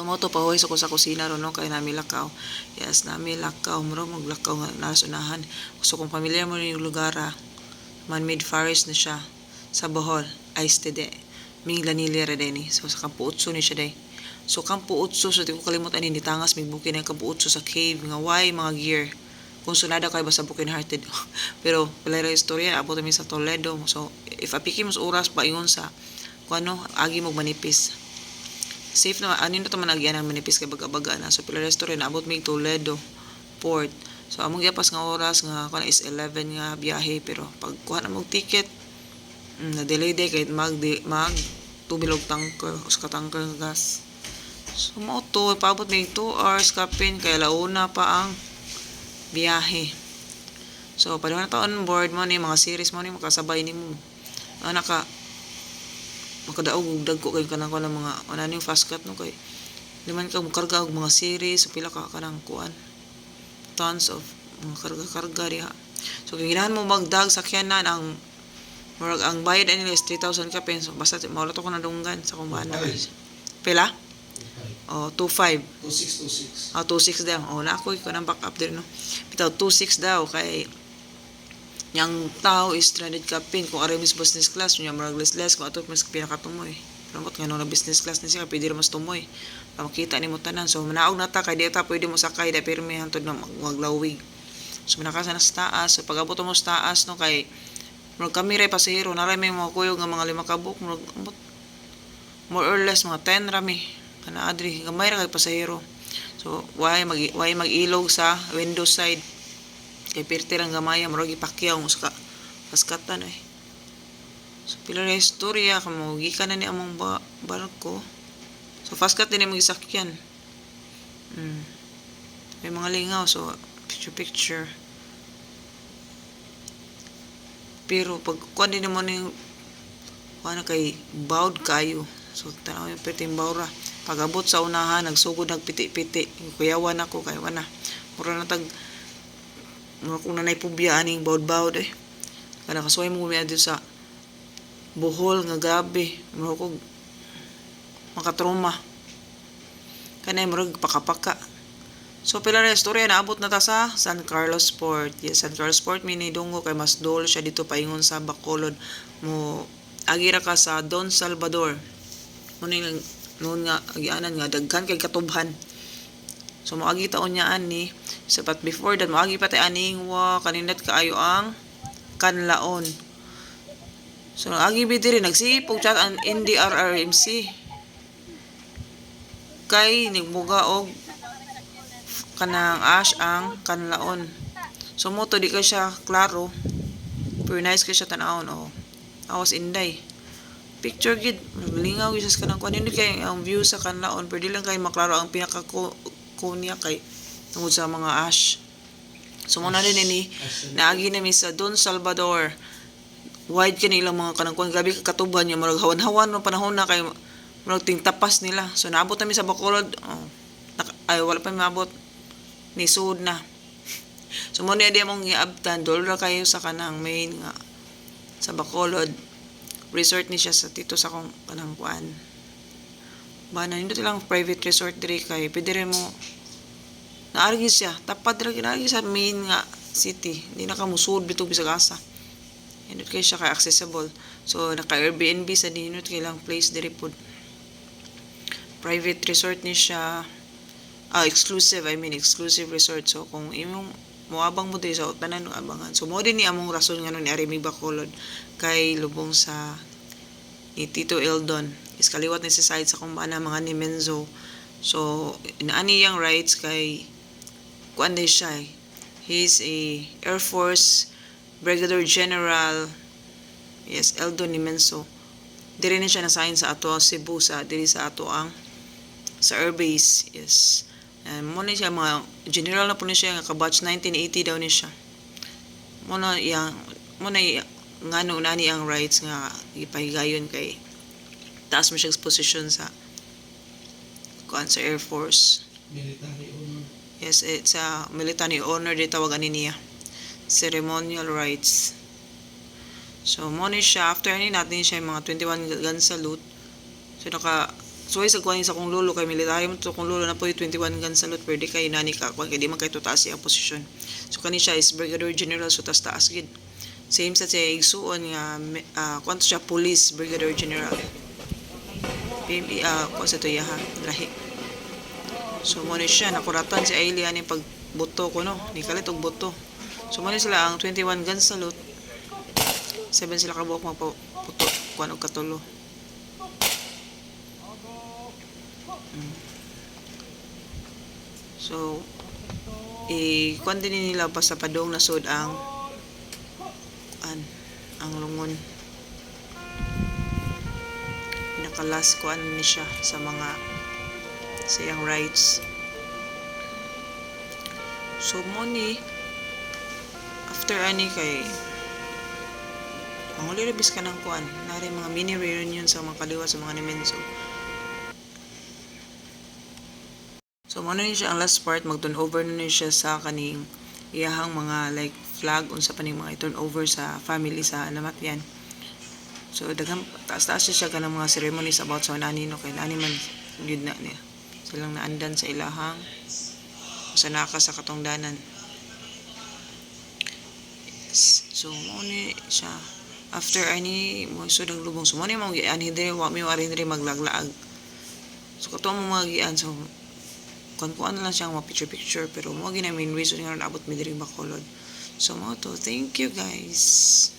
Tumoto pahuway sa ko sa kusina ron no kay nami lakaw. Yes, nami lakaw mo maglakaw nga nasa unahan. So kung familiar mo yung lugar man-made forest na siya sa Bohol, ice de. Ming lanili ra din ni. So sa Campo Utso ni siya day. So Campo Utso so di ko kalimutan ni tangas mig bukin ang Campo Utso sa cave nga why mga gear. Kung sunada kay basta Bukin Hearted. Pero wala ra istorya abot mi sa Toledo. So if apiki mas oras pa ingon sa kuno agi mo manipis. Safe na anin na to man agyan ang manipis kay baga-baga na. So pila istorya na abot mi Toledo port. So among gipas nga oras nga kuno is 11 nga biyahe pero pag kuha na mo ticket na delay day kay mag tubilog tanker o sa tanker ng gas. So mo to paabot mi 2 hours kapin kay launa pa ang biyahe. So pag na ta on board mo ni mga series mo ni makasabay nimo. Ana ka makadaog og dagko kay kanang kuan mga ana ning fast cut no kay liman ka mokarga og mga series so pila ka kanang kuan tons of mga karga diha. So kung ginahan mo magdag sakyanan ang murag ang bayad ani is 3,000 ka peso basta maulat ko na dunggan sa kumbana. Pila? Oh, 25. 2626. Ah, 26 daw. Oh, na ako ko nang back up din no. Bitaw 26 daw kay yang tao is stranded kapin kung aray mis business class nya murag less kung ato mas pinakatumoy. Ramot nga no na business class ni siya pwede ra mas tumoy. Para makita nimo tanan. So manaog na ta kay di ta pwede mo sakay da pirmi hantod na maglawig. So manakasa na sa taas. So pag-abot mo sa taas no kay murag kami ray pasahero naray may mga kuyog nga mga 5 kabuk murag more or less mga 10 rami. Kana adri gamay ra kay pasahero. So why mag-ilog sa window side. Kay pirti lang gamay murag ipakyaw mo sa kaskatan eh. So pila na istorya kamo gikan na ni among barko. So fast cut din mo gisakyan. May mga lingaw so picture. Pero pag kuan din mo ning kuan kay bawd kayo. So tanaw yung perting bawra. Pag-abot sa unahan, nagsugod nagpiti-piti. Kuyawan ako kay wana. Mura na tag mura kung nanay pubya aning bawd-bawd eh. Kana kasuway mo gumiya sa Bohol nga gabi. Mura ko makatroma. Kanay murag pakapaka. So pila na istorya naabot na ta sa San Carlos Port. Yes, San Carlos Port minidungo kay mas dol siya dito paingon sa Bacolod. Mo agira ka sa Don Salvador. Muna noon nga agianan nga daghan kay katubhan. So moagi taon niya ani so but before that moagi pa tay aning kaninat kaayo ang kanlaon. So agi bidiri nagsipog chat ang NDRRMC kay nigbuga og kanang ash ang kanlaon. So mo to di ka siya klaro pero nice ka siya tanawon oh. Awas inday picture gid lingaw isas kanang kuan hindi kay ang view sa kanlaon pero di lang kay maklaro ang pinaka kunya kay tungod sa mga ash. So mo na rin ini naagi na mi sa Don Salvador wide kanilang mga kanang kuan gabi katuban niya murag hawan-hawan no panahon na kay murag tingtapas nila. So naabot na mi sa Bacolod ay wala pa maabot ni sud na. So mo ni di among giabtan dol ra kayo sa kanang main nga sa Bacolod resort ni siya sa tito sa kong kanang kuan. Bana nindot lang private resort diri kay pwede rin mo naargi siya tapad ra ginagi sa main nga city. Di na ka musud bitog bisag asa. Nindot kay siya kay accessible. So naka Airbnb sa dinot kay lang place diri pod. Private resort ni siya. Exclusive resort. So kung imong moabang mo diri sa tanan ng abangan. So mo din ni among rason nga ni Arimi Bacolod kay lubong sa ni Tito Eldon. Is kaliwat ni sa side sa kumbana mga ni Menzo. So inaani yang rights kay kuan din siya. He's a Air Force Brigadier General. Yes, Eldon ni Menzo. Diri ni siya na-sign sa ato Cebu sa diri sa ato ang sa airbase. Yes. Mo na siya mga general na po ni siya nga ka-batch 1980 daw ni siya. Mo na ngano nani ang rights nga ipahigayon kay taas mo siya exposition sa kuan sa Air Force. Military honor. Yes, it's a military honor di tawagan niya. Ceremonial rights. So mo ni siya after ni natin siya mga 21 gun salute. So So sa kuan sa kong lolo kay military mo to kong lolo na po 21 gun salute pwede kay nani ka kuan kay di man kay tutaas ang posisyon. So kani siya is Brigadier General so taas gid. Same sa siya igsuon nga kuan to siya Police Brigadier General. PME kuan sa to yaha lahi. So mo ni siya nakuratan si Ailey ani pagboto ko no, ni kalit og boto. So mo ni sila ang 21 gun salute. 7 sila ka buok magputo kuan og katulo. So, kuan din nila pa sa padong nasod ang lungon. Nakalas kuan ni siya sa mga sayang rights. So, mo ni after ani kay ang uliribis ka ng kuan, nari mga mini reunion sa mga kaliwa sa mga nimenso. So, muna ni siya ang last part, mag-turn over na siya sa kaning iyahang mga like flag, unsa pa ning mga i-turn over sa family sa namatyan. So, daghang taas-taas siya ka ng mga ceremonies about sa nani, no, kay nani man, yun na niya. Silang naandan sa ilahang, sa naka sa katungdanan. So, muna siya, after ani, mo isod ang lubong. So, muna yung mga gian, hindi rin maglaglaag. So, kato ang mga gian, so, kuan na lang siyang picture pero mo gina main reason nga naabot mi diri Bacolod. So mo to, thank you guys.